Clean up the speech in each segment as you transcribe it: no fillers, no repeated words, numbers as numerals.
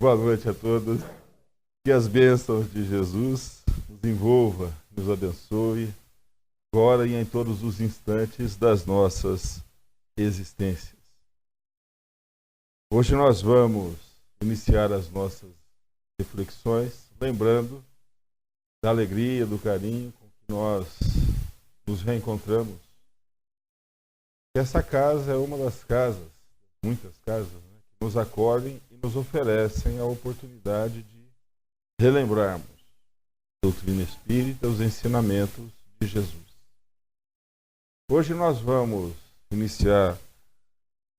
Boa noite a todos. Que as bênçãos de Jesus nos envolva, nos abençoe, agora e em todos os instantes das nossas existências. Hoje nós vamos iniciar as nossas reflexões, lembrando da alegria, do carinho com que nós nos reencontramos. Essa casa é uma das casas, muitas casas, né, que nos acolhem e nos oferecem a oportunidade de relembrarmos a doutrina espírita, os ensinamentos de Jesus. Hoje nós vamos iniciar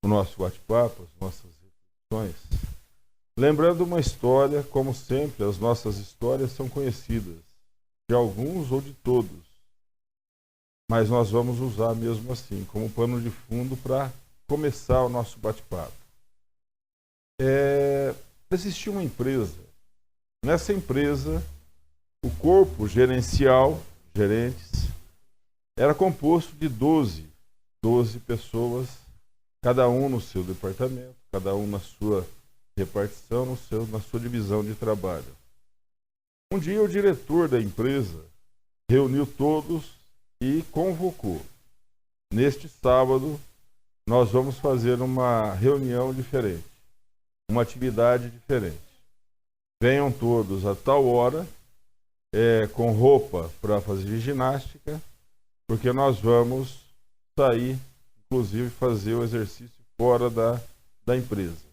o nosso bate-papo, as nossas reflexões, lembrando uma história, como sempre, as nossas histórias são conhecidas de alguns ou de todos, mas nós vamos usar mesmo assim, como pano de fundo para começar o nosso bate-papo. Existia uma empresa. Nessa empresa, o corpo gerencial, gerentes, era composto de 12 pessoas, cada um no seu departamento, cada um na sua repartição, na sua divisão de trabalho. Um dia o diretor da empresa reuniu todos e convocou. Neste sábado, nós vamos fazer uma reunião diferente, uma atividade diferente. Venham todos a tal hora, com roupa para fazer ginástica, porque nós vamos sair, inclusive fazer o exercício fora da empresa.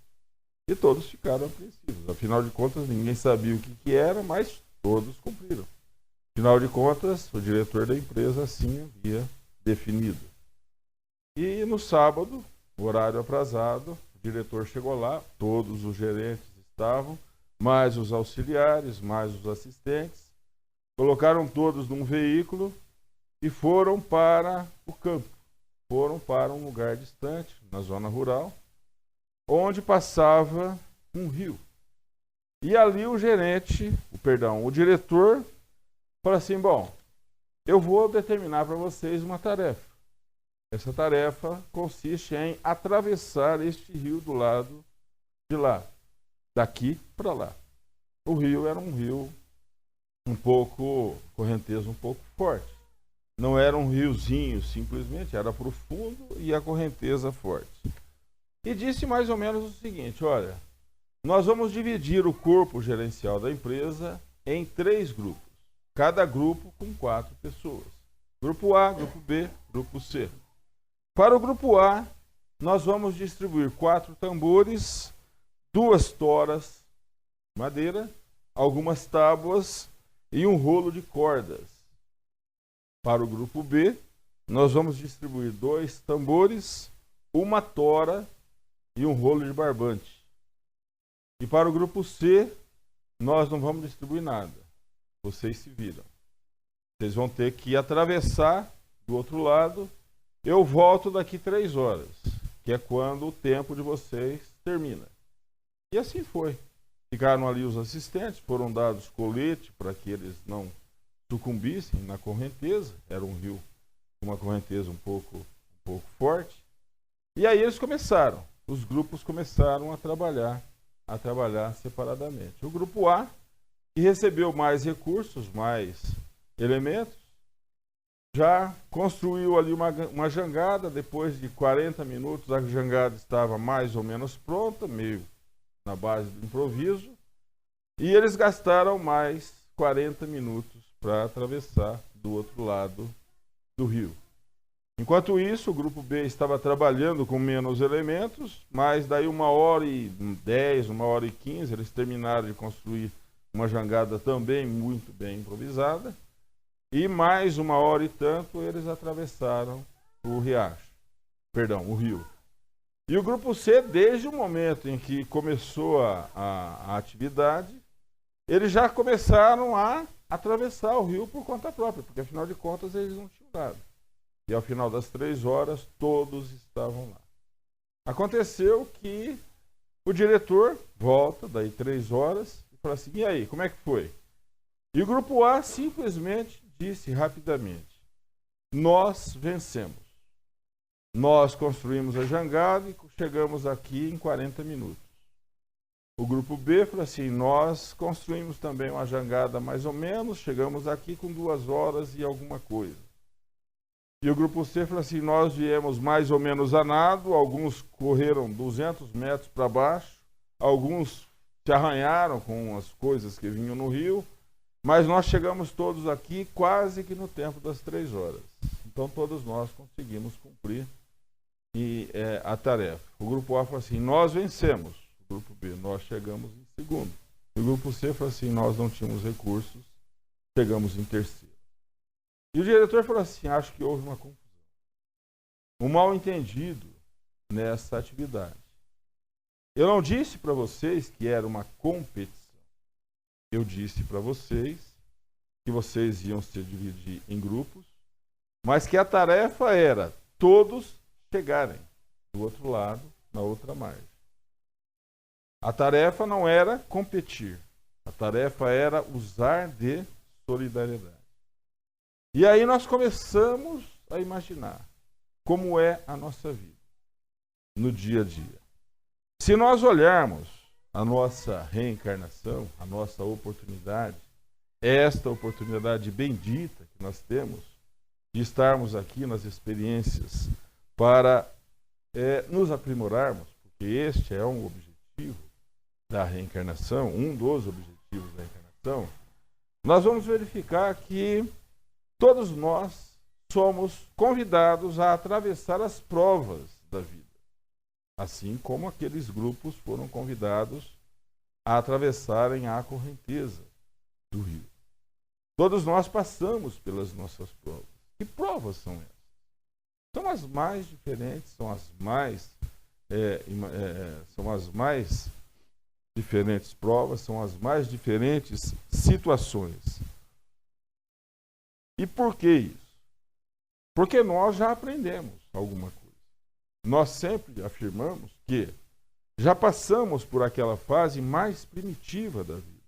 E todos ficaram apreensivos. Afinal de contas, ninguém sabia o que era, mas todos cumpriram. Afinal de contas, o diretor da empresa assim havia definido. E no sábado, horário aprazado, o diretor chegou lá, todos os gerentes estavam, mais os auxiliares, mais os assistentes, colocaram todos num veículo e foram para o campo. Foram para um lugar distante, na zona rural, onde passava um rio. E ali o diretor, falou assim, bom, eu vou determinar para vocês uma tarefa. Essa tarefa consiste em atravessar este rio do lado de lá, daqui para lá. O rio era um rio correnteza um pouco forte. Não era um riozinho simplesmente, era profundo e a correnteza forte. E disse mais ou menos o seguinte, olha, nós vamos dividir o corpo gerencial da empresa em 3 grupos. Cada grupo com 4 pessoas. Grupo A, grupo B, grupo C. Para o grupo A, nós vamos distribuir 4 tambores, 2 toras de madeira, algumas tábuas e um rolo de cordas. Para o grupo B, nós vamos distribuir 2 tambores, uma tora e um rolo de barbante. E para o grupo C, nós não vamos distribuir nada. Vocês se viram. Vocês vão ter que atravessar do outro lado. Eu volto daqui 3 horas, que é quando o tempo de vocês termina. E assim foi. Ficaram ali os assistentes, foram dados colete para que eles não sucumbissem na correnteza. Era um rio com uma correnteza um pouco forte. E aí eles começaram. Os grupos começaram a trabalhar separadamente. O grupo A, que recebeu mais recursos, mais elementos, já construiu ali uma jangada. Depois de 40 minutos, a jangada estava mais ou menos pronta, meio na base do improviso, e eles gastaram mais 40 minutos para atravessar do outro lado do rio. Enquanto isso, o grupo B estava trabalhando com menos elementos, mas daí 1h10, 1h15, eles terminaram de construir uma jangada também muito bem improvisada, e mais 1h e tanto eles atravessaram o rio. E o grupo C, desde o momento em que começou a atividade, eles já começaram a atravessar o rio por conta própria, porque afinal de contas eles não tinham nada. E ao final das 3 horas, todos estavam lá. Aconteceu que o diretor volta, daí 3 horas, e fala assim, e aí, como é que foi? E o grupo A simplesmente disse rapidamente, nós vencemos. Nós construímos a jangada e chegamos aqui em 40 minutos. O grupo B falou assim, nós construímos também uma jangada mais ou menos, chegamos aqui com 2 horas e alguma coisa. E o grupo C falou assim, nós viemos mais ou menos a nado, alguns correram 200 metros para baixo, alguns se arranharam com as coisas que vinham no rio, mas nós chegamos todos aqui quase que no tempo das 3 horas. Então todos nós conseguimos cumprir a tarefa. O grupo A falou assim, nós vencemos. O grupo B, nós chegamos em segundo. E o grupo C falou assim, nós não tínhamos recursos, chegamos em terceiro. E o diretor falou assim, acho que houve uma confusão. Um mal-entendido nessa atividade. Eu não disse para vocês que era uma competição. Eu disse para vocês que vocês iam se dividir em grupos, mas que a tarefa era todos chegarem do outro lado, na outra margem. A tarefa não era competir. A tarefa era usar de solidariedade. E aí nós começamos a imaginar como é a nossa vida no dia a dia. Se nós olharmos a nossa reencarnação, a nossa oportunidade, esta oportunidade bendita que nós temos de estarmos aqui nas experiências para nos aprimorarmos, porque este é um objetivo da reencarnação, um dos objetivos da reencarnação, nós vamos verificar que todos nós somos convidados a atravessar as provas da vida, assim como aqueles grupos foram convidados a atravessarem a correnteza do rio. Todos nós passamos pelas nossas provas. Que provas são essas? São as mais diferentes, são as mais diferentes provas, são as mais diferentes situações. E por que isso? Porque nós já aprendemos alguma coisa. Nós sempre afirmamos que já passamos por aquela fase mais primitiva da vida.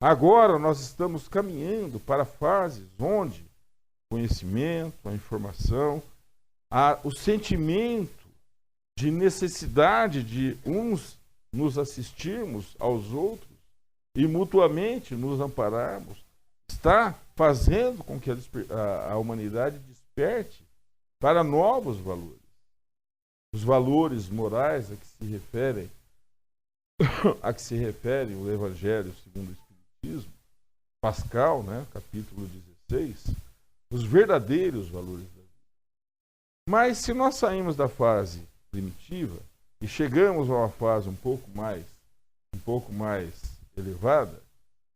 Agora nós estamos caminhando para fases onde o conhecimento, a informação, o sentimento de necessidade de uns nos assistirmos aos outros e mutuamente nos ampararmos, está fazendo com que a humanidade desperte para novos valores. Os valores morais a que se refere o Evangelho segundo o Espiritismo, Pascal, capítulo 16, os verdadeiros valores da vida. Mas se nós saímos da fase primitiva e chegamos a uma fase um pouco mais elevada,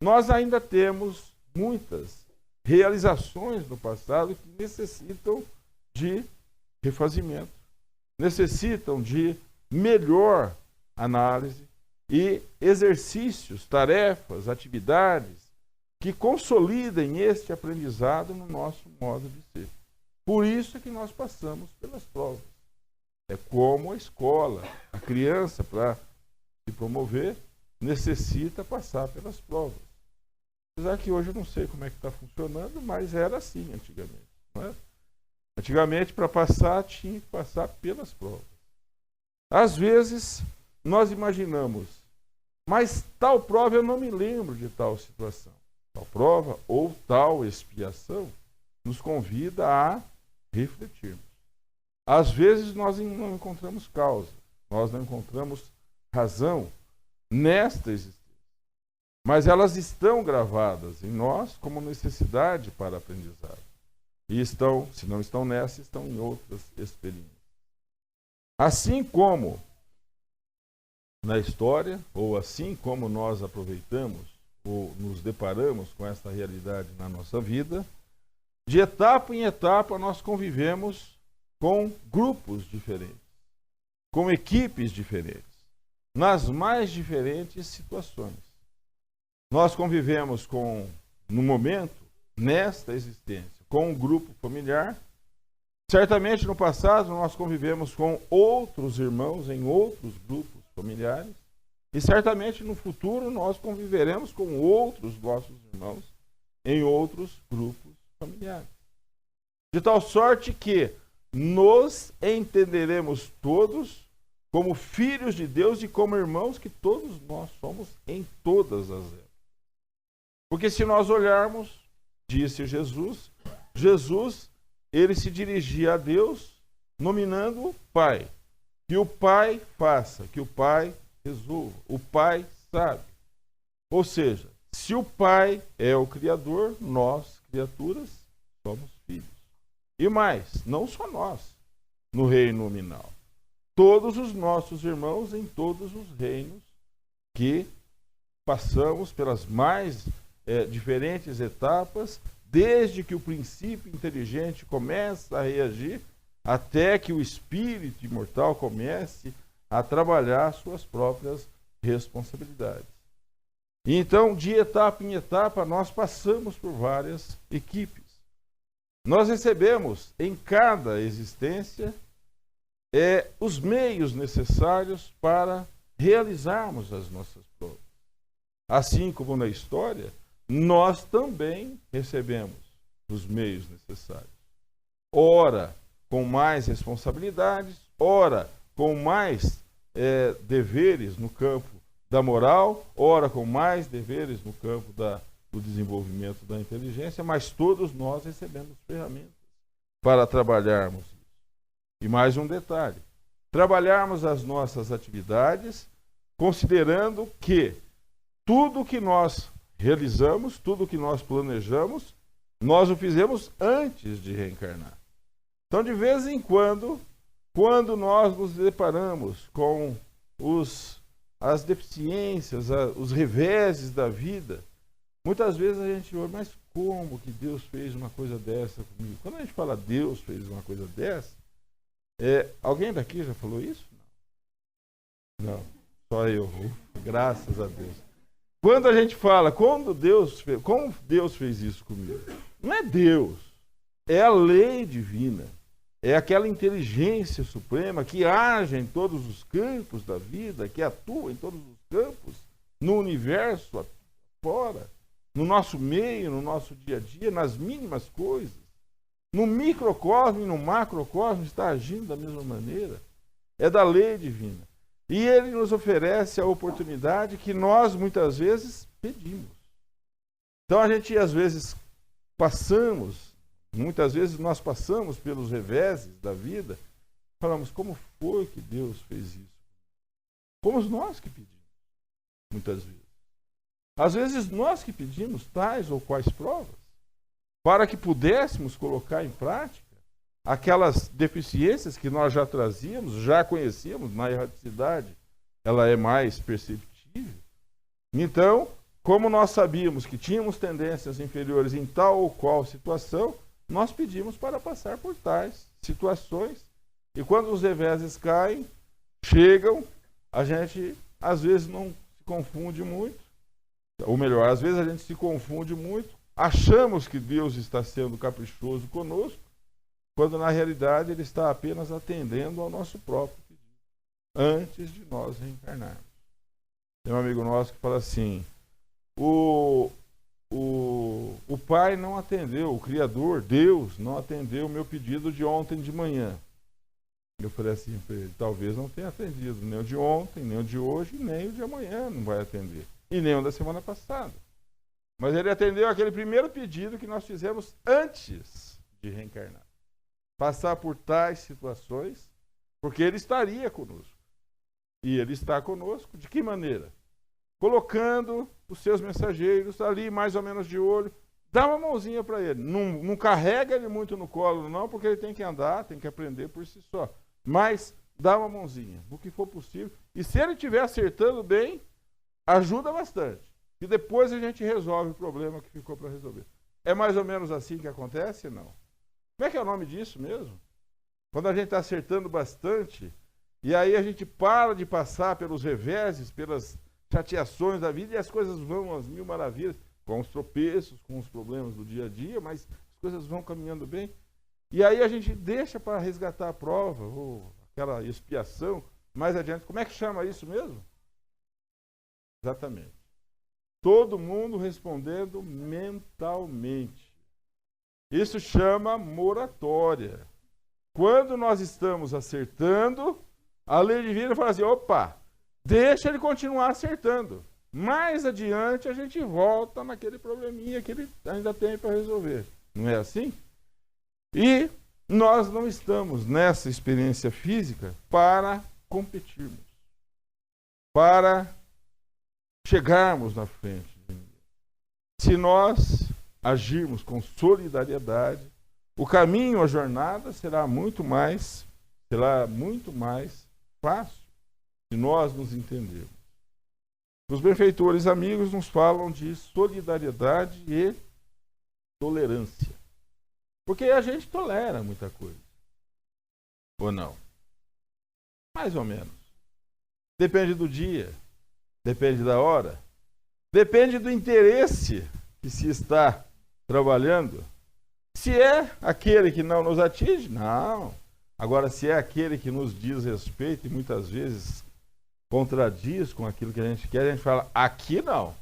nós ainda temos muitas realizações no passado que necessitam de refazimento, necessitam de melhor análise e exercícios, tarefas, atividades que consolidem este aprendizado no nosso modo de ser. Por isso é que nós passamos pelas provas. É como a escola, a criança, para se promover, necessita passar pelas provas. Apesar que hoje eu não sei como é que está funcionando, mas era assim antigamente. Não é? Antigamente, para passar, tinha que passar pelas provas. Às vezes, nós imaginamos, mas tal prova eu não me lembro de tal situação. Tal prova ou tal expiação nos convida a refletirmos. Às vezes, nós não encontramos causa, nós não encontramos razão nesta existência. Mas elas estão gravadas em nós como necessidade para aprendizado. E estão, se não estão nessa, estão em outras experiências. Assim como na história, ou assim como nós aproveitamos ou nos deparamos com essa realidade na nossa vida, de etapa em etapa nós convivemos com grupos diferentes, com equipes diferentes, nas mais diferentes situações. Nós convivemos no momento, nesta existência, com um grupo familiar. Certamente no passado nós convivemos com outros irmãos em outros grupos familiares. E certamente no futuro nós conviveremos com outros nossos irmãos em outros grupos familiares. De tal sorte que nos entenderemos todos como filhos de Deus e como irmãos que todos nós somos em todas as épocas. Porque se nós olharmos, disse Jesus, ele se dirigia a Deus nominando o Pai. Que o Pai faça, que o Pai resolva. O Pai sabe. Ou seja, se o Pai é o Criador, nós, criaturas, somos filhos. E mais, não só nós, no reino nominal. Todos os nossos irmãos em todos os reinos que passamos pelas mais diferentes etapas, desde que o princípio inteligente começa a reagir, até que o espírito imortal comece a trabalhar suas próprias responsabilidades. E então, de etapa em etapa, nós passamos por várias equipes. Nós recebemos em cada existência os meios necessários para realizarmos as nossas provas. Assim como na história, nós também recebemos os meios necessários. Ora, com mais responsabilidades, ora, com mais deveres no campo da moral, ora, com mais deveres no campo do desenvolvimento da inteligência, mas todos nós recebemos ferramentas para trabalharmos isso. E mais um detalhe, trabalharmos as nossas atividades considerando que tudo que nós realizamos, tudo que nós planejamos, nós o fizemos antes de reencarnar. Então, de vez em quando nós nos deparamos com as deficiências, os reveses da vida, muitas vezes a gente olha, mas como que Deus fez uma coisa dessa comigo? Quando a gente fala Deus fez uma coisa dessa, alguém daqui já falou isso? Não, só eu, graças a Deus. Quando a gente fala, como Deus fez isso comigo? Não é Deus, é a lei divina. É aquela inteligência suprema que age em todos os campos da vida, que atua em todos os campos, no universo, fora, no nosso meio, no nosso dia a dia, nas mínimas coisas. No microcosmo e no macrocosmo está agindo da mesma maneira. É da lei divina. E ele nos oferece a oportunidade que nós muitas vezes pedimos. Então a gente às vezes muitas vezes nós passamos pelos reveses da vida, falamos, como foi que Deus fez isso? Fomos nós que pedimos, muitas vezes. Às vezes nós que pedimos tais ou quais provas, para que pudéssemos colocar em prática aquelas deficiências que nós já trazíamos, já conhecíamos, na erraticidade ela é mais perceptível. Então, como nós sabíamos que tínhamos tendências inferiores em tal ou qual situação, nós pedimos para passar por tais situações. E quando os reveses chegam, a gente às vezes não se confunde muito, ou melhor, às vezes a gente se confunde muito, achamos que Deus está sendo caprichoso conosco, quando na realidade ele está apenas atendendo ao nosso próprio pedido, antes de nós reencarnarmos. Tem um amigo nosso que fala assim, o Pai não atendeu, o Criador, Deus, não atendeu o meu pedido de ontem de manhã. Eu falei assim para ele, talvez não tenha atendido, nem o de ontem, nem o de hoje, nem o de amanhã não vai atender. E nem o da semana passada. Mas ele atendeu aquele primeiro pedido que nós fizemos antes de reencarnar. Passar por tais situações, porque ele estaria conosco. E ele está conosco de que maneira? Colocando os seus mensageiros ali, mais ou menos de olho, dá uma mãozinha para ele. Não carrega ele muito no colo, não, porque ele tem que andar, tem que aprender por si só. Mas dá uma mãozinha, o que for possível. E se ele estiver acertando bem, ajuda bastante. E depois a gente resolve o problema que ficou para resolver. É mais ou menos assim que acontece? Não. Como é que é o nome disso mesmo? Quando a gente está acertando bastante, e aí a gente para de passar pelos reveses, pelas chateações da vida, e as coisas vão às mil maravilhas, com os tropeços, com os problemas do dia a dia, mas as coisas vão caminhando bem. E aí a gente deixa para resgatar a prova, ou aquela expiação, mais adiante. Como é que chama isso mesmo? Exatamente. Todo mundo respondendo mentalmente. Isso chama moratória. Quando nós estamos acertando, A lei divina fala assim, opa, deixa ele continuar acertando. Mais adiante a gente volta naquele probleminha que ele ainda tem para resolver. Não é assim? E nós não estamos nessa experiência física para competirmos, para chegarmos na frente de ninguém. Se nós agirmos com solidariedade, o caminho, a jornada será muito mais fácil se nós nos entendermos. Os benfeitores amigos nos falam de solidariedade e tolerância. Porque a gente tolera muita coisa. Ou não? Mais ou menos. Depende do dia, depende da hora, depende do interesse que se está trabalhando. Se é aquele que não nos atinge, não. Agora, se é aquele que nos diz respeito e muitas vezes contradiz com aquilo que a gente quer, a gente fala, aqui não.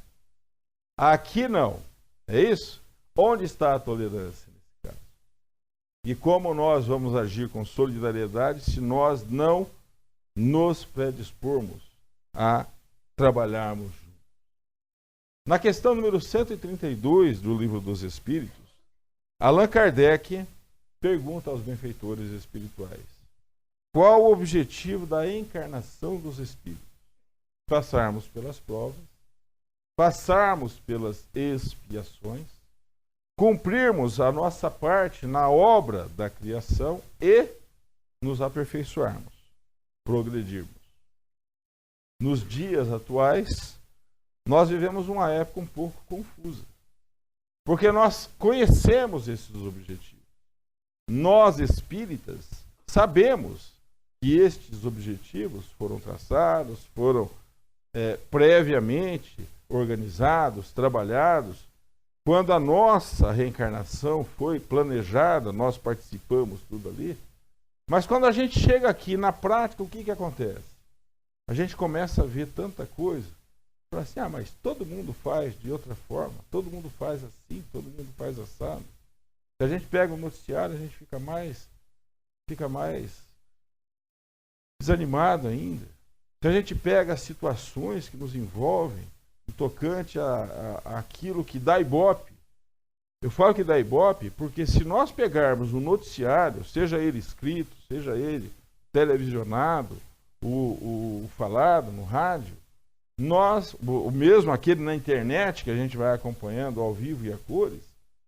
Aqui não. É isso? Onde está a tolerância nesse caso? E como nós vamos agir com solidariedade se nós não nos predispormos a trabalharmos juntos? Na questão número 132 do Livro dos Espíritos, Allan Kardec pergunta aos benfeitores espirituais: qual o objetivo da encarnação dos espíritos? Passarmos pelas provas, passarmos pelas expiações, cumprirmos a nossa parte na obra da criação e nos aperfeiçoarmos, progredirmos. Nos dias atuais, nós vivemos uma época um pouco confusa, porque nós conhecemos esses objetivos. Nós, espíritas, sabemos que estes objetivos foram traçados, foram previamente organizados, trabalhados. Quando a nossa reencarnação foi planejada, nós participamos tudo ali. Mas quando a gente chega aqui na prática, o que acontece? A gente começa a ver tanta coisa, fala assim, mas todo mundo faz de outra forma, todo mundo faz assim, todo mundo faz assado. Se a gente pega o noticiário, a gente fica mais desanimado ainda. Se a gente pega as situações que nos envolvem, tocante àquilo que dá ibope. Eu falo que dá ibope porque se nós pegarmos o noticiário, seja ele escrito, seja ele televisionado, o falado no rádio, o mesmo aquele na internet que a gente vai acompanhando ao vivo e a cores,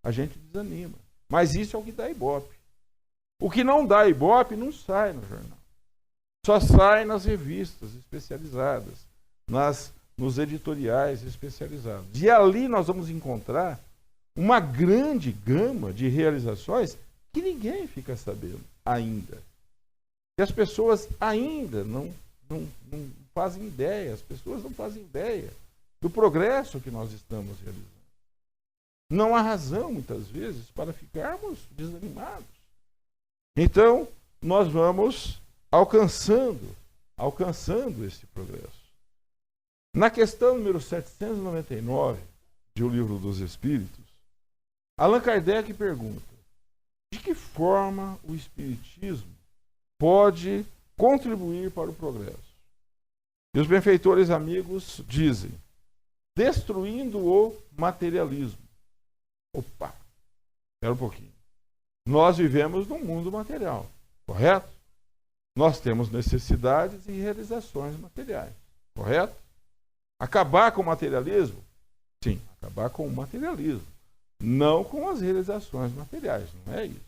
a gente desanima. Mas isso é o que dá ibope. O que não dá ibope não sai no jornal. Só sai nas revistas especializadas, nos editoriais especializados. E ali nós vamos encontrar uma grande gama de realizações que ninguém fica sabendo ainda. E as pessoas ainda não fazem ideia, as pessoas não fazem ideia do progresso que nós estamos realizando. Não há razão, muitas vezes, para ficarmos desanimados. Então, nós vamos alcançando esse progresso. Na questão número 799 de O Livro dos Espíritos, Allan Kardec pergunta: de que forma o Espiritismo pode contribuir para o progresso? E os benfeitores amigos dizem: destruindo o materialismo. Opa, espera um pouquinho. Nós vivemos num mundo material, correto? Nós temos necessidades e realizações materiais, correto? Acabar com o materialismo? Sim, acabar com o materialismo. Não com as realizações materiais, não é isso.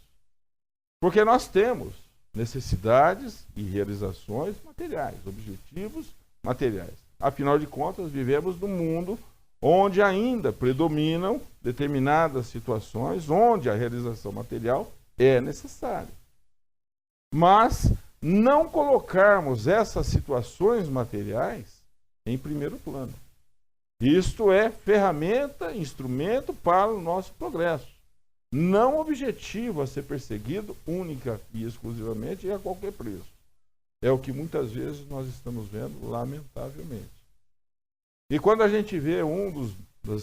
Porque nós temos necessidades e realizações materiais, objetivos materiais. Afinal de contas, vivemos num mundo onde ainda predominam determinadas situações onde a realização material é necessária. Mas não colocarmos essas situações materiais em primeiro plano. Isto é ferramenta, instrumento para o nosso progresso. Não objetivo a ser perseguido única e exclusivamente e a qualquer preço. É o que muitas vezes nós estamos vendo, lamentavelmente. E quando a gente vê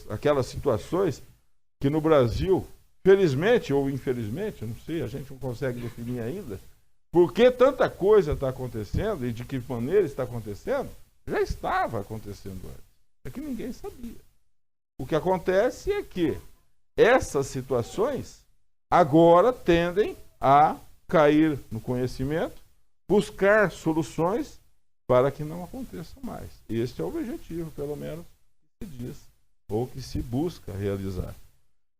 aquelas situações que no Brasil, felizmente ou infelizmente, eu não sei, a gente não consegue definir ainda, por que tanta coisa está acontecendo e de que maneira está acontecendo, já estava acontecendo antes. É que ninguém sabia. O que acontece é que essas situações agora tendem a cair no conhecimento, buscar soluções para que não aconteça mais. Este é o objetivo, pelo menos, que se diz, ou que se busca realizar.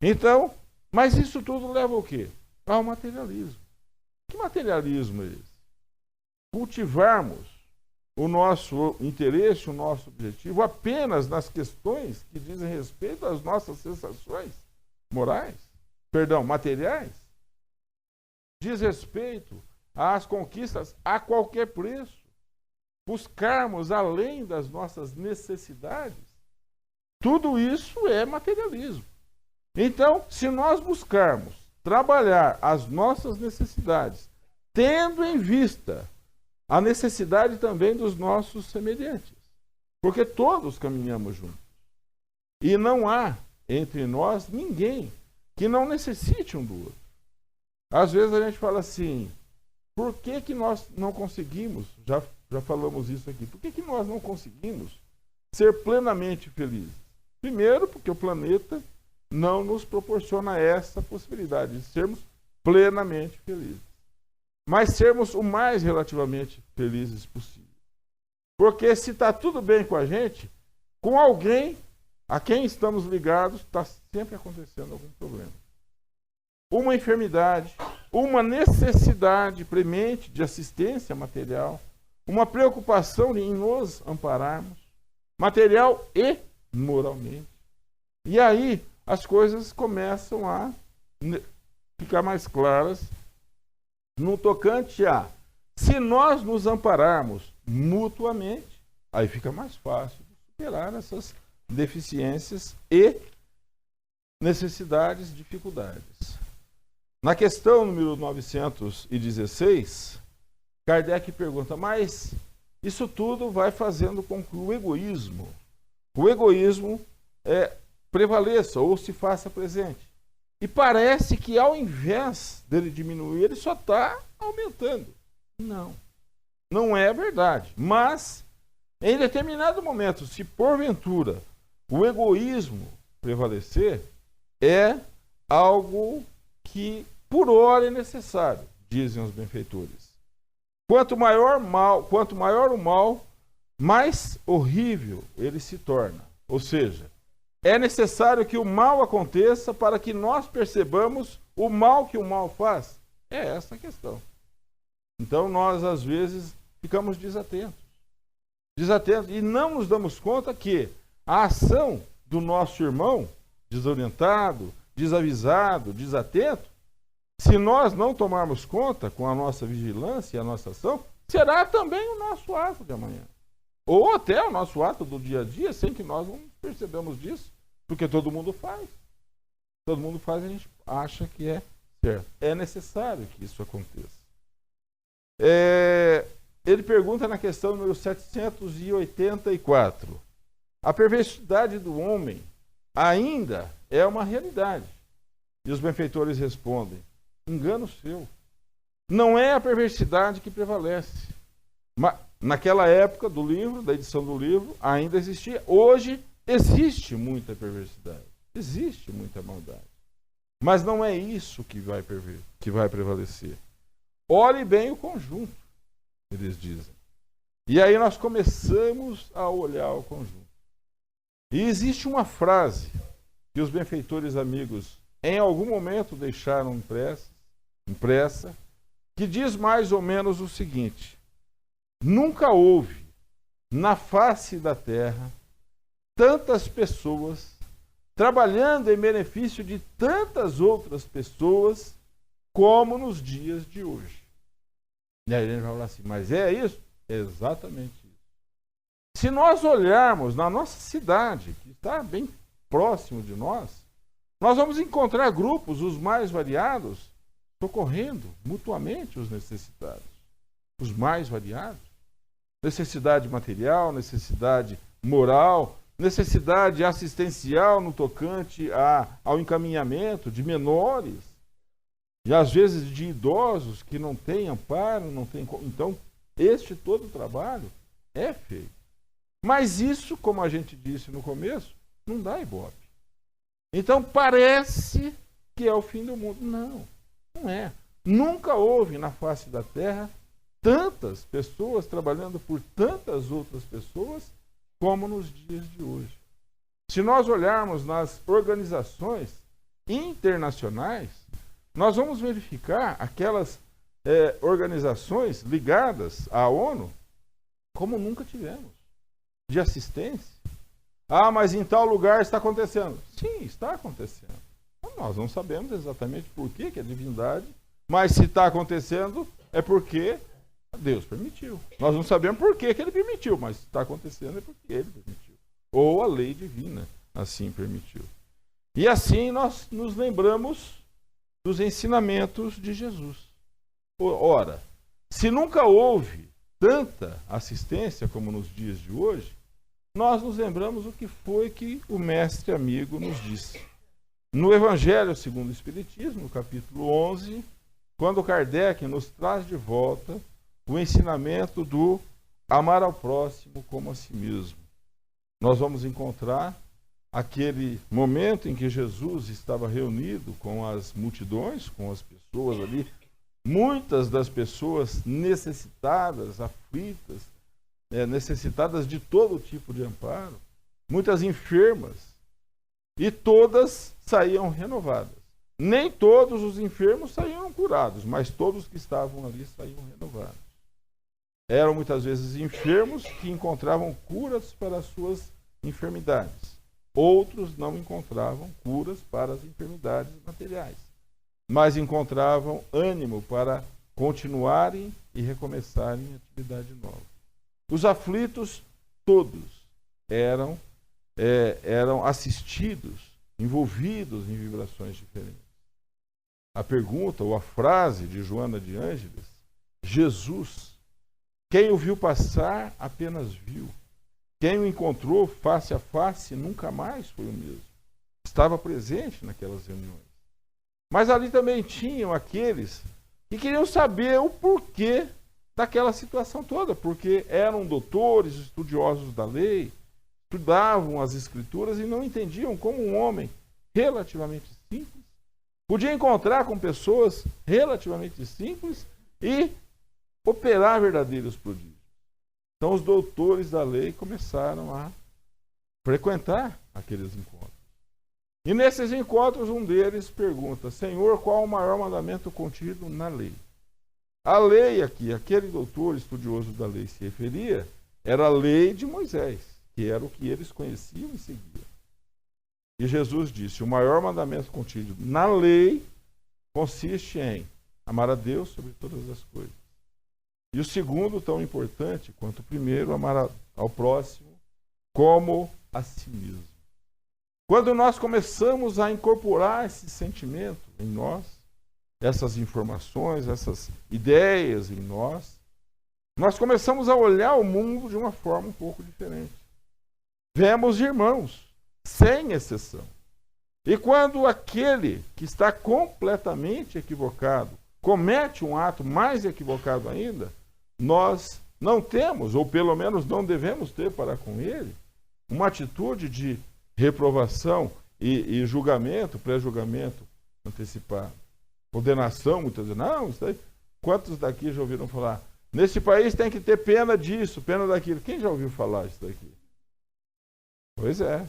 Então, mas isso tudo leva ao quê? Ao materialismo. Que materialismo é esse? Cultivarmos o nosso interesse, o nosso objetivo apenas nas questões que dizem respeito às nossas sensações materiais. Diz respeito às conquistas a qualquer preço. Buscarmos além das nossas necessidades. Tudo isso é materialismo. Então, se nós buscarmos trabalhar as nossas necessidades, tendo em vista a necessidade também dos nossos semelhantes, porque todos caminhamos juntos. E não há entre nós ninguém que não necessite um do outro. Às vezes a gente fala assim, por que nós não conseguimos, já falamos isso aqui, por que nós não conseguimos ser plenamente felizes? Primeiro, porque o planeta não nos proporciona essa possibilidade de sermos plenamente felizes. Mas sermos o mais relativamente felizes possível. Porque se está tudo bem com a gente, com alguém a quem estamos ligados, está sempre acontecendo algum problema. Uma enfermidade, uma necessidade premente de assistência material, uma preocupação em nos ampararmos, material e moralmente. E aí as coisas começam a ficar mais claras no tocante a, se nós nos ampararmos mutuamente, aí fica mais fácil de superar essas deficiências e necessidades, dificuldades. Na questão número 916, Kardec pergunta, mas isso tudo vai fazendo com que o egoísmo prevaleça ou se faça presente. E parece que ao invés dele diminuir, ele só está aumentando. Não é verdade. Mas, em determinado momento, se porventura o egoísmo prevalecer, é algo que por hora é necessário, dizem os benfeitores. Quanto maior o mal, mais horrível ele se torna. Ou seja, é necessário que o mal aconteça para que nós percebamos o mal que o mal faz. É essa a questão. Então nós, às vezes, ficamos desatentos e não nos damos conta que a ação do nosso irmão, desorientado, desavisado, desatento, se nós não tomarmos conta com a nossa vigilância e a nossa ação, será também o nosso ato de amanhã. Ou até o nosso ato do dia a dia, sem que nós não percebamos disso, porque todo mundo faz. Todo mundo faz e a gente acha que é certo. É necessário que isso aconteça. Ele pergunta na questão número 784. A perversidade do homem ainda é uma realidade. E os benfeitores respondem, engano seu. Não é a perversidade que prevalece. Mas, naquela época do livro, da edição do livro, ainda existia. Hoje existe muita perversidade. Existe muita maldade. Mas não é isso que vai prevalecer. Olhe bem o conjunto, eles dizem. E aí nós começamos a olhar o conjunto. E existe uma frase que os benfeitores amigos em algum momento deixaram impressa, que diz mais ou menos o seguinte: nunca houve na face da terra tantas pessoas trabalhando em benefício de tantas outras pessoas como nos dias de hoje. E aí a gente vai falar assim, mas é isso? É exatamente isso. Se nós olharmos na nossa cidade, que está bem próximo de nós, nós vamos encontrar grupos, os mais variados, socorrendo mutuamente os necessitados. Os mais variados. Necessidade material, necessidade moral, necessidade assistencial no tocante ao encaminhamento de menores. e às vezes de idosos que não têm amparo, não têm. Então, todo trabalho é feito. Mas isso, como a gente disse no começo, não dá ibope. Então parece que é o fim do mundo. Não, não é. Nunca houve na face da terra tantas pessoas trabalhando por tantas outras pessoas como nos dias de hoje. Se nós olharmos nas organizações internacionais, nós vamos verificar aquelas organizações ligadas à ONU como nunca tivemos, de assistência. Ah, mas em tal lugar está acontecendo. Sim, está acontecendo. Nós não sabemos exatamente por que a divindade, mas se está acontecendo é porque Deus permitiu. Nós não sabemos por que ele permitiu, mas se está acontecendo é porque ele permitiu. Ou a lei divina assim permitiu. E assim nós nos lembramos dos ensinamentos de Jesus. Ora, se nunca houve tanta assistência como nos dias de hoje, nós nos lembramos o que foi que o mestre amigo nos disse. No Evangelho segundo o Espiritismo, no capítulo 11, quando Kardec nos traz de volta o ensinamento do amar ao próximo como a si mesmo. Nós vamos encontrar aquele momento em que Jesus estava reunido com as multidões, com as pessoas ali, muitas das pessoas necessitadas, aflitas, necessitadas de todo tipo de amparo, muitas enfermas, e todas saíam renovadas. Nem todos os enfermos saíam curados, mas todos que estavam ali saíam renovados. Eram muitas vezes enfermos que encontravam curas para as suas enfermidades. Outros não encontravam curas para as enfermidades materiais, mas encontravam ânimo para continuarem e recomeçarem a atividade nova. Os aflitos, todos, eram assistidos, envolvidos em vibrações diferentes. A pergunta ou a frase de Joana de Ângeles, Jesus, quem o viu passar apenas viu. Quem o encontrou face a face nunca mais foi o mesmo. Estava presente naquelas reuniões. Mas ali também tinham aqueles que queriam saber o porquê daquela situação toda, porque eram doutores, estudiosos da lei, estudavam as escrituras e não entendiam como um homem relativamente simples podia encontrar com pessoas relativamente simples e operar verdadeiros prodígios. Então os doutores da lei começaram a frequentar aqueles encontros. E nesses encontros um deles pergunta: Senhor, qual o maior mandamento contido na lei? A lei aqui, aquele doutor estudioso da lei se referia, era a lei de Moisés, que era o que eles conheciam e seguiam. E Jesus disse: o maior mandamento contido na lei consiste em amar a Deus sobre todas as coisas. E o segundo, tão importante quanto o primeiro, amar ao próximo como a si mesmo. Quando nós começamos a incorporar esse sentimento em nós, essas informações, essas ideias em nós, nós começamos a olhar o mundo de uma forma um pouco diferente. Vemos irmãos, sem exceção. E quando aquele que está completamente equivocado comete um ato mais equivocado ainda, nós não temos, ou pelo menos não devemos ter para com ele, uma atitude de reprovação e julgamento, pré-julgamento antecipado. Condenação, muitas vezes. Não, isso aí, quantos daqui já ouviram falar? Nesse país tem que ter pena disso, pena daquilo. Quem já ouviu falar isso daqui? Pois é.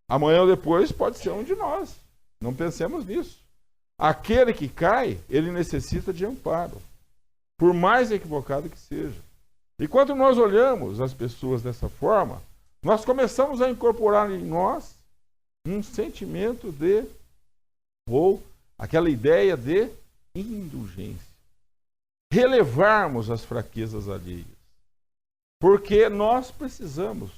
Amanhã ou depois pode ser um de nós. Não pensemos nisso. Aquele que cai, ele necessita de amparo, por mais equivocado que seja. E quando nós olhamos as pessoas dessa forma, nós começamos a incorporar em nós um sentimento de, ou aquela ideia de indulgência. Relevarmos as fraquezas alheias. Porque nós precisamos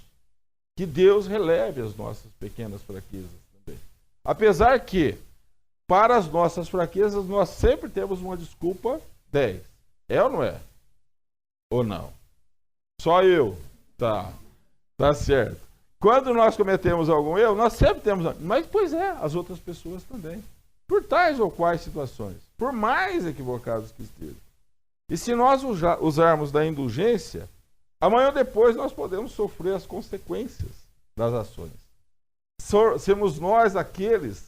que Deus releve as nossas pequenas fraquezas também. Apesar que, para as nossas fraquezas, nós sempre temos uma desculpa 10. É ou não é? Ou não? Só eu? Tá certo. Quando nós cometemos algum erro, nós sempre temos... Mas, pois é, as outras pessoas também. Por tais ou quais situações. por mais equivocados que estejam. E se nós usarmos da indulgência, amanhã ou depois nós podemos sofrer as consequências das ações. Sermos nós aqueles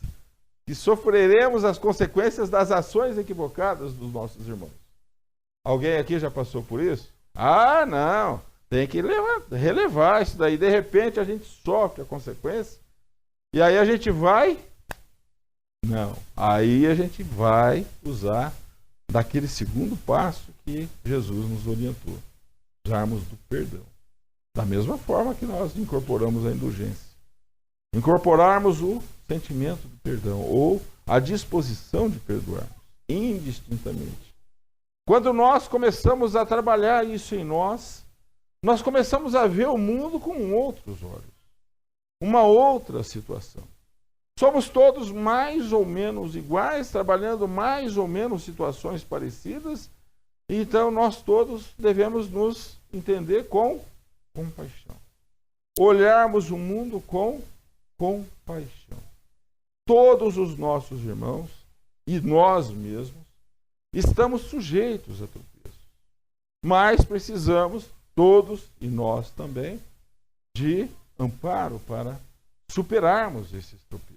que sofreremos as consequências das ações equivocadas dos nossos irmãos. Alguém aqui já passou por isso? Ah, não. Tem que relevar isso daí. De repente a gente sofre a consequência. E aí a gente vai... Não. Aí a gente vai usar daquele segundo passo que Jesus nos orientou. Usarmos do perdão. Da mesma forma que nós incorporamos a indulgência. Incorporarmos o sentimento de perdão ou a disposição de perdoar, indistintamente. Quando nós começamos a trabalhar isso em nós, nós começamos a ver o mundo com outros olhos. Uma outra situação. Somos todos mais ou menos iguais, trabalhando mais ou menos situações parecidas, então nós todos devemos nos entender com compaixão. Olharmos o mundo com compaixão. Todos os nossos irmãos e nós mesmos estamos sujeitos a tropeços. Mas precisamos, todos e nós também, de amparo para superarmos esses tropeços.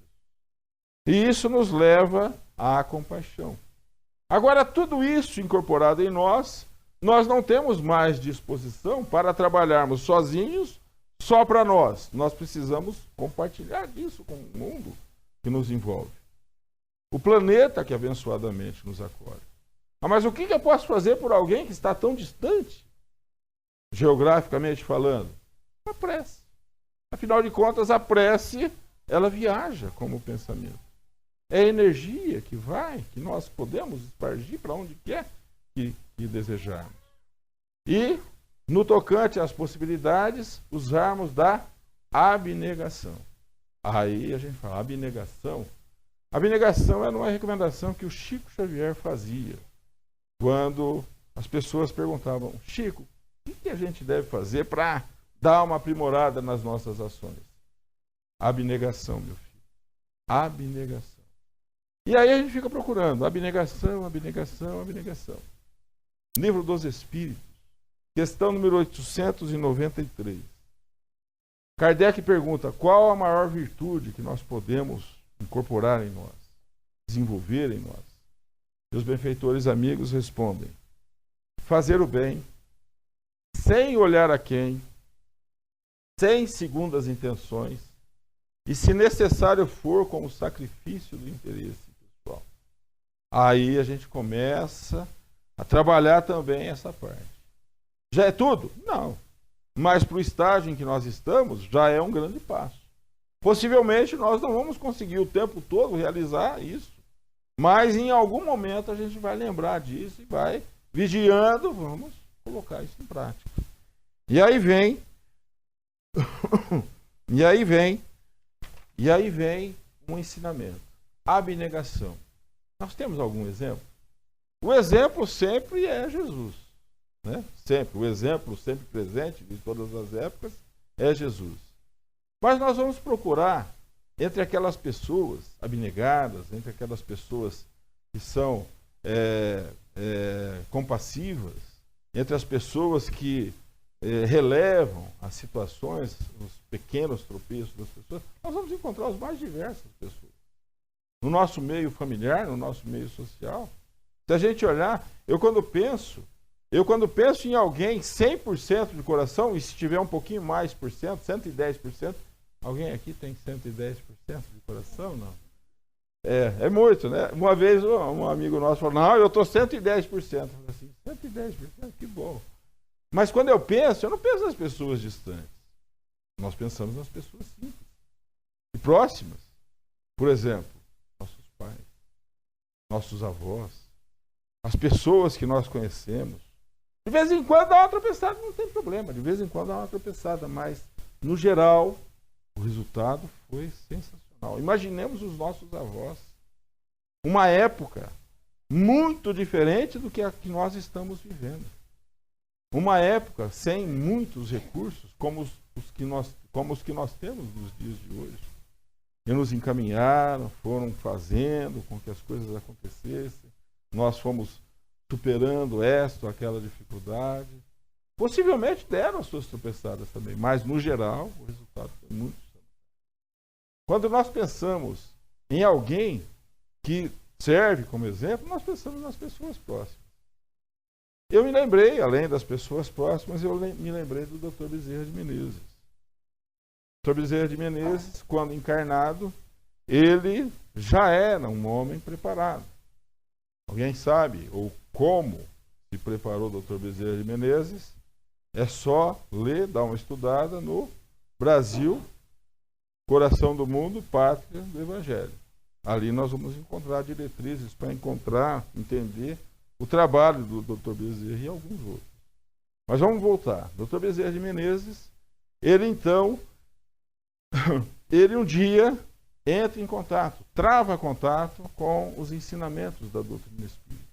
E isso nos leva à compaixão. Agora, tudo isso incorporado em nós, nós não temos mais disposição para trabalharmos sozinhos, só para nós. Nós precisamos compartilhar isso com o mundo que nos envolve. O planeta que abençoadamente nos acolhe. Ah, mas o que eu posso fazer por alguém que está tão distante, geograficamente falando? A prece. Afinal de contas, a prece, ela viaja como pensamento. É energia que vai, que nós podemos espargir para onde quer que desejarmos. E, no tocante às possibilidades, usarmos da abnegação. Aí a gente fala, abnegação. Abnegação era uma recomendação que o Chico Xavier fazia. Quando as pessoas perguntavam, Chico, o que a gente deve fazer para dar uma aprimorada nas nossas ações? Abnegação, meu filho. Abnegação. E aí a gente fica procurando abnegação, abnegação, abnegação. Livro dos Espíritos, questão número 893. Kardec pergunta, qual a maior virtude que nós podemos incorporar em nós, desenvolver em nós? E os benfeitores amigos respondem, fazer o bem, sem olhar a quem, sem segundas intenções, e se necessário for, como sacrifício do interesse pessoal. Aí a gente começa a trabalhar também essa parte. Já é tudo? Não. Mas para o estágio em que nós estamos, já é um grande passo. Possivelmente nós não vamos conseguir o tempo todo realizar isso, mas em algum momento a gente vai lembrar disso e vai vigiando, vamos colocar isso em prática. E aí vem um ensinamento. Abnegação. Nós temos algum exemplo? O exemplo sempre é Jesus. Né? Sempre. O exemplo sempre presente de todas as épocas é Jesus. Mas nós vamos procurar entre aquelas pessoas abnegadas, entre aquelas pessoas que são compassivas, entre as pessoas que relevam as situações, os pequenos tropeços das pessoas, nós vamos encontrar as mais diversas pessoas. No nosso meio familiar, no nosso meio social. Se a gente olhar, eu quando penso em alguém 100% de coração, e se tiver um pouquinho mais por cento, 110%, alguém aqui tem 110% de coração? Não. É muito, né? Uma vez um amigo nosso falou, não, eu estou 110%. Eu falei assim, 110%? Que bom. Mas quando eu não penso nas pessoas distantes. Nós pensamos nas pessoas simples e próximas. Por exemplo, nossos pais, nossos avós, as pessoas que nós conhecemos. De vez em quando dá uma tropeçada, não tem problema. De vez em quando dá uma tropeçada, mas, no geral, o resultado foi sensacional. Imaginemos os nossos avós. Uma época muito diferente do que a que nós estamos vivendo. Uma época sem muitos recursos, como os que nós temos nos dias de hoje. E nos encaminharam, foram fazendo com que as coisas acontecessem. nós fomos superando esta ou aquela dificuldade. Possivelmente deram as suas tropeçadas também, mas no geral o resultado foi muito salutar. Quando nós pensamos em alguém que serve como exemplo, nós pensamos nas pessoas próximas. Eu me lembrei, além das pessoas próximas, eu me lembrei do Dr. Bezerra de Menezes. O Dr. Bezerra de Menezes, quando encarnado, ele já era um homem preparado. Alguém sabe ou como se preparou o Dr. Bezerra de Menezes? É só ler, dar uma estudada no Brasil, Coração do Mundo, Pátria do Evangelho. Ali nós vamos encontrar diretrizes para entender o trabalho do Dr. Bezerra e alguns outros. Mas vamos voltar. Dr. Bezerra de Menezes, ele então, ele um dia entra em contato, trava contato com os ensinamentos da doutrina espírita.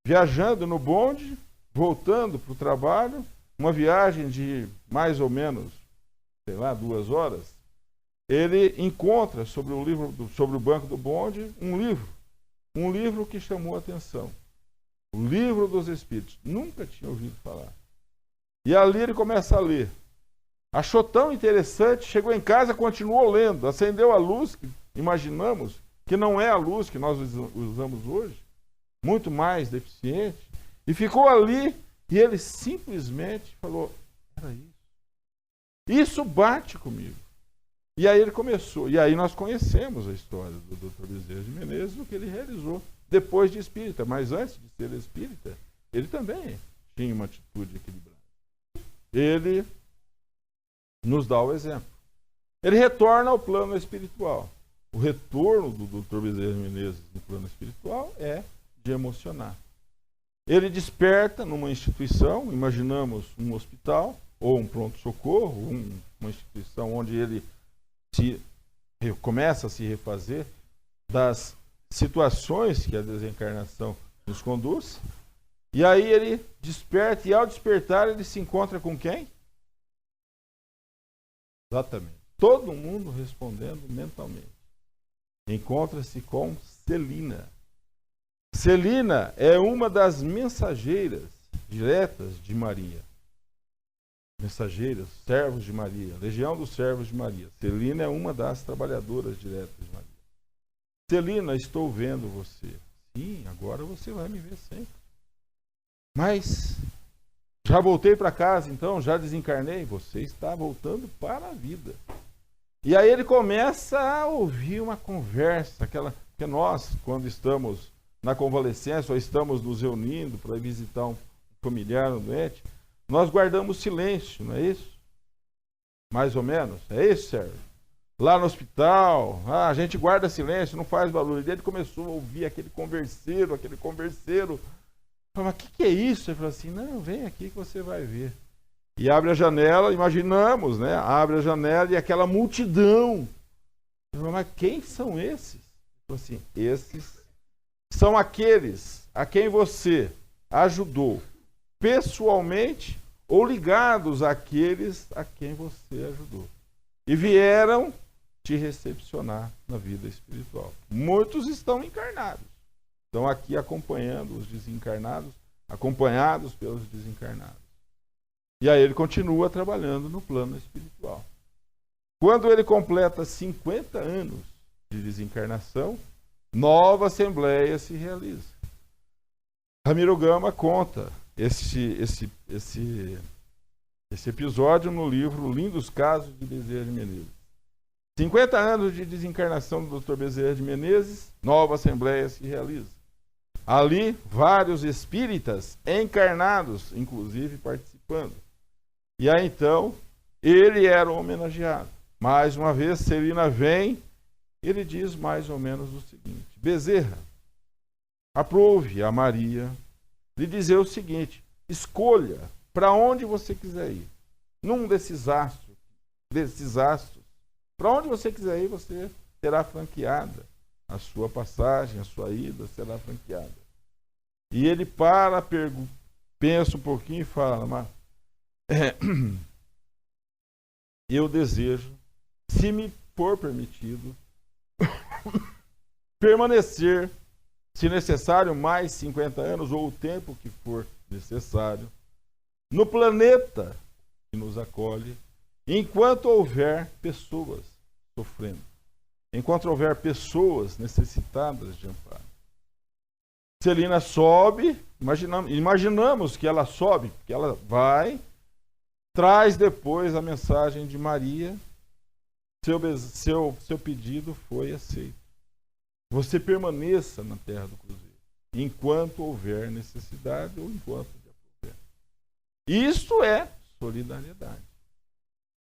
Viajando no bonde, voltando para o trabalho, uma viagem de mais ou menos, 2 horas, ele encontra sobre o banco do bonde um livro que chamou a atenção. O Livro dos Espíritos. Nunca tinha ouvido falar. E ali ele começa a ler. Achou tão interessante, chegou em casa, continuou lendo, acendeu a luz, que imaginamos que não é a luz que nós usamos hoje, muito mais deficiente, e ficou ali, e ele simplesmente falou, era isso. Isso bate comigo. E aí ele começou, e aí nós conhecemos a história do Dr. Bezerra de Menezes, o que ele realizou depois de espírita, mas antes de ser espírita, ele também tinha uma atitude equilibrada. Ele nos dá o exemplo. Ele retorna ao plano espiritual. O retorno do Dr. Bezerra de Menezes no plano espiritual é de emocionar. Ele desperta numa instituição, imaginamos um hospital, ou um pronto-socorro, uma instituição onde ele começa a se refazer das situações que a desencarnação nos conduz. E aí ele desperta, e ao despertar ele se encontra com quem? Exatamente. Todo mundo respondendo mentalmente. Encontra-se com Celina. Celina é uma das mensageiras diretas de Maria. Mensageiras, servos de Maria, Legião dos Servos de Maria. Celina é uma das trabalhadoras diretas de Maria. Celina, estou vendo você. Sim, agora você vai me ver sempre. Mas já voltei para casa, então, já desencarnei. Você está voltando para a vida. E aí ele começa a ouvir uma conversa, porque nós, quando estamos na convalescência, ou estamos nos reunindo para visitar um familiar, um doente, nós guardamos silêncio, não é isso? Mais ou menos. É isso, Sérgio? Lá no hospital, a gente guarda silêncio, não faz barulho. E ele começou a ouvir aquele converseiro. Falei, mas o que é isso? Ele falou assim, não, vem aqui que você vai ver. E abre a janela, imaginamos, né? Abre a janela e aquela multidão. Eu falei, mas quem são esses? Ele falou assim, esses são aqueles a quem você ajudou pessoalmente ou ligados àqueles a quem você ajudou. E vieram te recepcionar na vida espiritual. Muitos estão encarnados. Estão aqui acompanhando os desencarnados, acompanhados pelos desencarnados. E aí ele continua trabalhando no plano espiritual. Quando ele completa 50 anos de desencarnação, nova assembleia se realiza. Ramiro Gama conta esse episódio no livro Lindos Casos de Bezerra de Menezes. 50 anos de desencarnação do Dr. Bezerra de Menezes, nova assembleia se realiza. Ali, vários espíritas encarnados, inclusive, participando. E aí, então, ele era homenageado. Mais uma vez, Celina vem, ele diz mais ou menos o seguinte, Bezerra, aprove a Maria lhe dizer o seguinte, escolha para onde você quiser ir. Num desses astros, para onde você quiser ir, você será franqueada. A sua passagem, a sua ida será franqueada. E ele pensa um pouquinho e fala, mas eu desejo, se me for permitido, permanecer se necessário, mais 50 anos, ou o tempo que for necessário, no planeta que nos acolhe, enquanto houver pessoas sofrendo, enquanto houver pessoas necessitadas de amparo. Celina sobe, imaginamos que ela sobe, que ela vai, traz depois a mensagem de Maria, seu pedido foi aceito. Você permaneça na terra do cruzeiro, enquanto houver necessidade ou enquanto houver. Isso é solidariedade.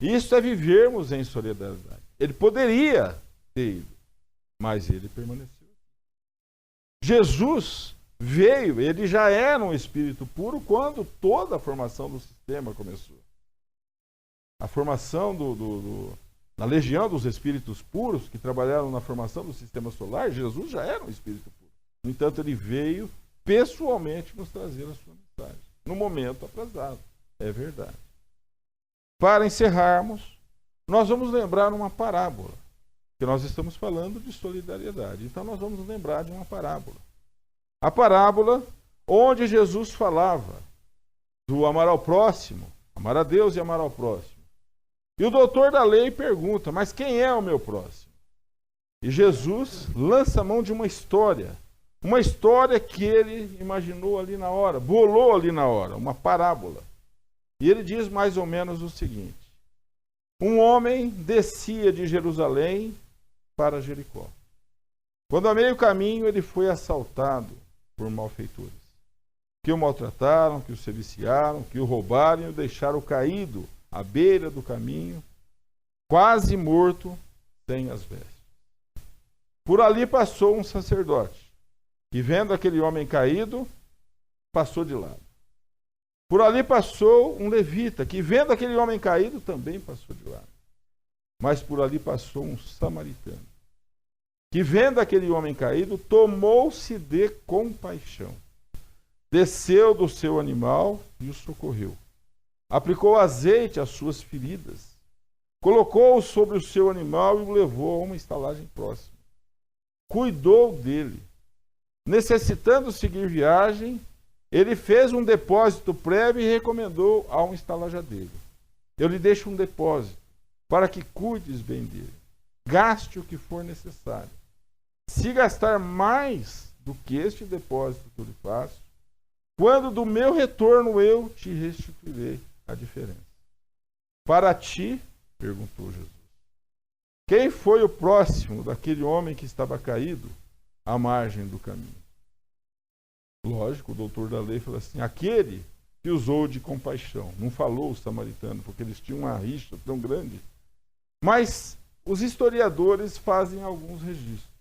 Isso é vivermos em solidariedade. Ele poderia ter ido, mas ele permaneceu. Jesus veio, ele já era um espírito puro quando toda a formação do sistema começou. A formação na legião dos espíritos puros, que trabalharam na formação do sistema solar, Jesus já era um espírito puro. No entanto, ele veio pessoalmente nos trazer a sua mensagem, no momento atrasado. É verdade. Para encerrarmos, nós vamos lembrar uma parábola, que nós estamos falando de solidariedade. Então, nós vamos lembrar de uma parábola. A parábola onde Jesus falava do amar ao próximo, amar a Deus e amar ao próximo. E o doutor da lei pergunta, mas quem é o meu próximo? E Jesus lança a mão de uma história que ele imaginou ali na hora, bolou ali na hora, uma parábola. E ele diz mais ou menos o seguinte: um homem descia de Jerusalém para Jericó. Quando a meio caminho ele foi assaltado por malfeitores, que o maltrataram, que o sediciaram, que o roubaram e o deixaram caído à beira do caminho, quase morto, sem as vestes. Por ali passou um sacerdote, que vendo aquele homem caído, passou de lado. Por ali passou um levita, que vendo aquele homem caído, também passou de lado. Mas por ali passou um samaritano, que vendo aquele homem caído, tomou-se de compaixão, desceu do seu animal e o socorreu. Aplicou azeite às suas feridas, colocou-o sobre o seu animal e o levou a uma estalagem próxima. Cuidou dele. Necessitando seguir viagem, ele fez um depósito prévio e recomendou a um estalajadeiro: eu lhe deixo um depósito para que cuides bem dele. Gaste o que for necessário. Se gastar mais do que este depósito que eu lhe faço, quando do meu retorno eu te restituirei a diferença. Para ti, perguntou Jesus, quem foi o próximo daquele homem que estava caído à margem do caminho? Lógico, o doutor da lei falou assim: aquele que usou de compaixão. Não falou o samaritano, porque eles tinham uma rixa tão grande. Mas os historiadores fazem alguns registros.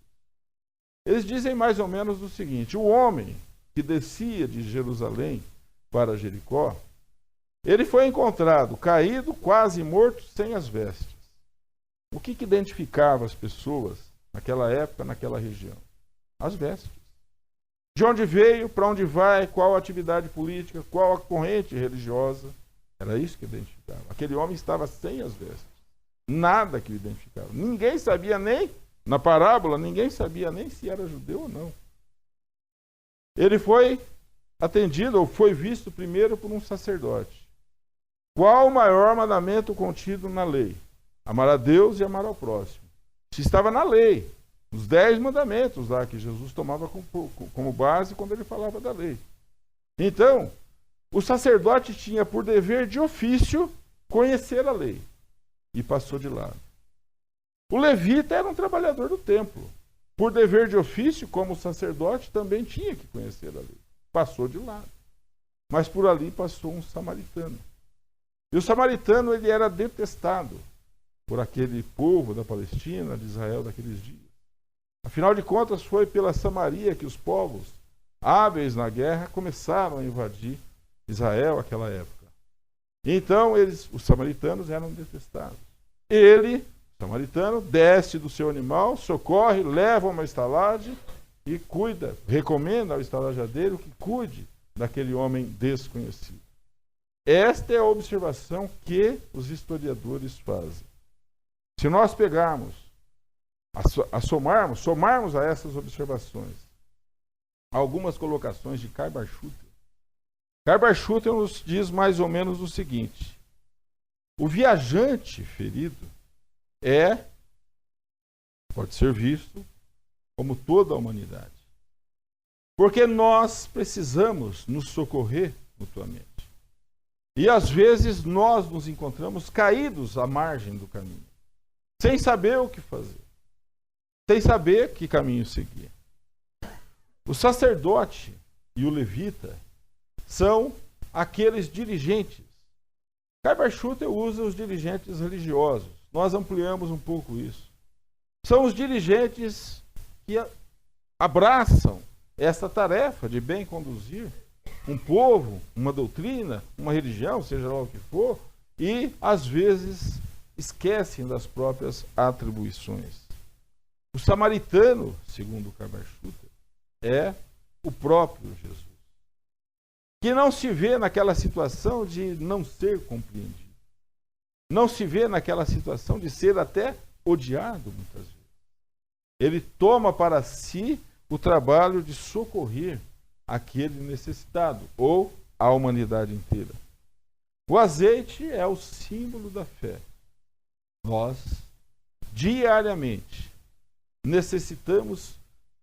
Eles dizem mais ou menos o seguinte: o homem que descia de Jerusalém para Jericó, ele foi encontrado caído, quase morto, sem as vestes. O que identificava as pessoas naquela época, naquela região? As vestes. De onde veio, para onde vai, qual a atividade política, qual a corrente religiosa. Era isso que identificava. Aquele homem estava sem as vestes. Nada que o identificava. Ninguém sabia nem, na parábola, ninguém sabia nem se era judeu ou não. Ele foi atendido, ou foi visto primeiro por um sacerdote. Qual o maior mandamento contido na lei? Amar a Deus e amar ao próximo. Isso estava na lei. Os 10 mandamentos lá que Jesus tomava como base quando ele falava da lei. Então, o sacerdote tinha por dever de ofício conhecer a lei. E passou de lado. O levita era um trabalhador do templo. Por dever de ofício, como sacerdote, também tinha que conhecer a lei. Passou de lado. Mas por ali passou um samaritano. E o samaritano, ele era detestado por aquele povo da Palestina, de Israel daqueles dias. Afinal de contas, foi pela Samaria que os povos hábeis na guerra começaram a invadir Israel naquela época. Então, os samaritanos eram detestados. Ele, o samaritano, desce do seu animal, socorre, leva uma estalagem e cuida, recomenda ao estalajadeiro que cuide daquele homem desconhecido. Esta é a observação que os historiadores fazem. Se nós pegarmos, somarmos a essas observações, algumas colocações de Karl Barth-Schutter. Karl Barth-Schutter nos diz mais ou menos o seguinte: o viajante ferido pode ser visto como toda a humanidade, porque nós precisamos nos socorrer mutuamente. E às vezes nós nos encontramos caídos à margem do caminho, sem saber o que fazer, sem saber que caminho seguir. O sacerdote e o levita são aqueles dirigentes. Karl Barth-Schutter usa os dirigentes religiosos. Nós ampliamos um pouco isso. São os dirigentes que abraçam essa tarefa de bem conduzir um povo, uma doutrina, uma religião, seja lá o que for, e às vezes esquecem das próprias atribuições. O samaritano, segundo Karl Barth-Schutter, é o próprio Jesus, que não se vê naquela situação de não ser compreendido, não se vê naquela situação de ser até odiado muitas vezes. Ele toma para si o trabalho de socorrer aquele necessitado, ou a humanidade inteira. O azeite é o símbolo da fé. Nós, diariamente, necessitamos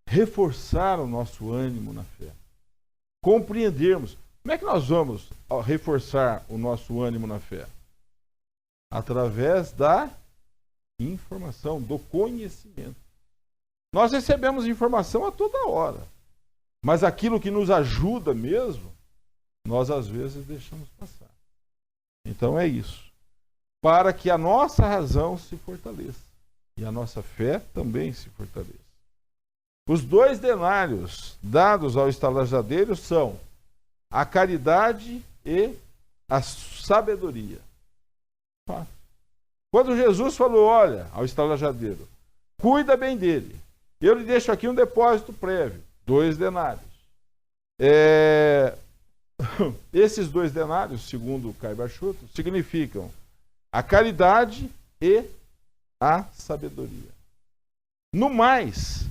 reforçar o nosso ânimo na fé. Compreendermos. Como é que nós vamos reforçar o nosso ânimo na fé? Através da informação, do conhecimento. Nós recebemos informação a toda hora, mas aquilo que nos ajuda mesmo, nós às vezes deixamos passar. Então é isso. Para que a nossa razão se fortaleça e a nossa fé também se fortaleça. Os 2 denários dados ao estalajadeiro são a caridade e a sabedoria. Quando Jesus falou, olha, ao estalajadeiro, cuida bem dele, eu lhe deixo aqui um depósito prévio, 2 denários. Esses 2 denários, segundo Karl Barth-Schutter, significam a caridade e a sabedoria. No mais,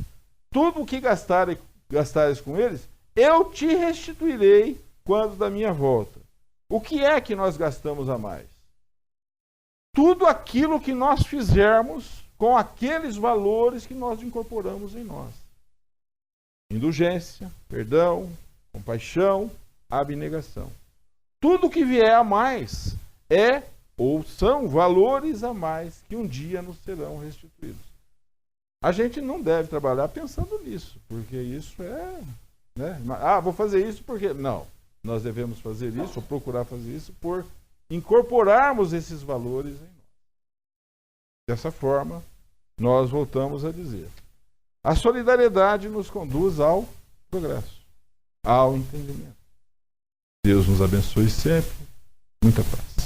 tudo o que gastares com eles, eu te restituirei quando da minha volta. O que é que nós gastamos a mais? Tudo aquilo que nós fizermos com aqueles valores que nós incorporamos em nós. Indulgência, perdão, compaixão, abnegação. Tudo que vier a mais é ou são valores a mais que um dia nos serão restituídos. A gente não deve trabalhar pensando nisso, porque isso é... vou fazer isso porque... Não, nós devemos fazer isso, ou procurar fazer isso, por incorporarmos esses valores em nós. Dessa forma, nós voltamos a dizer: a solidariedade nos conduz ao progresso, ao entendimento. Deus nos abençoe sempre. Muita paz.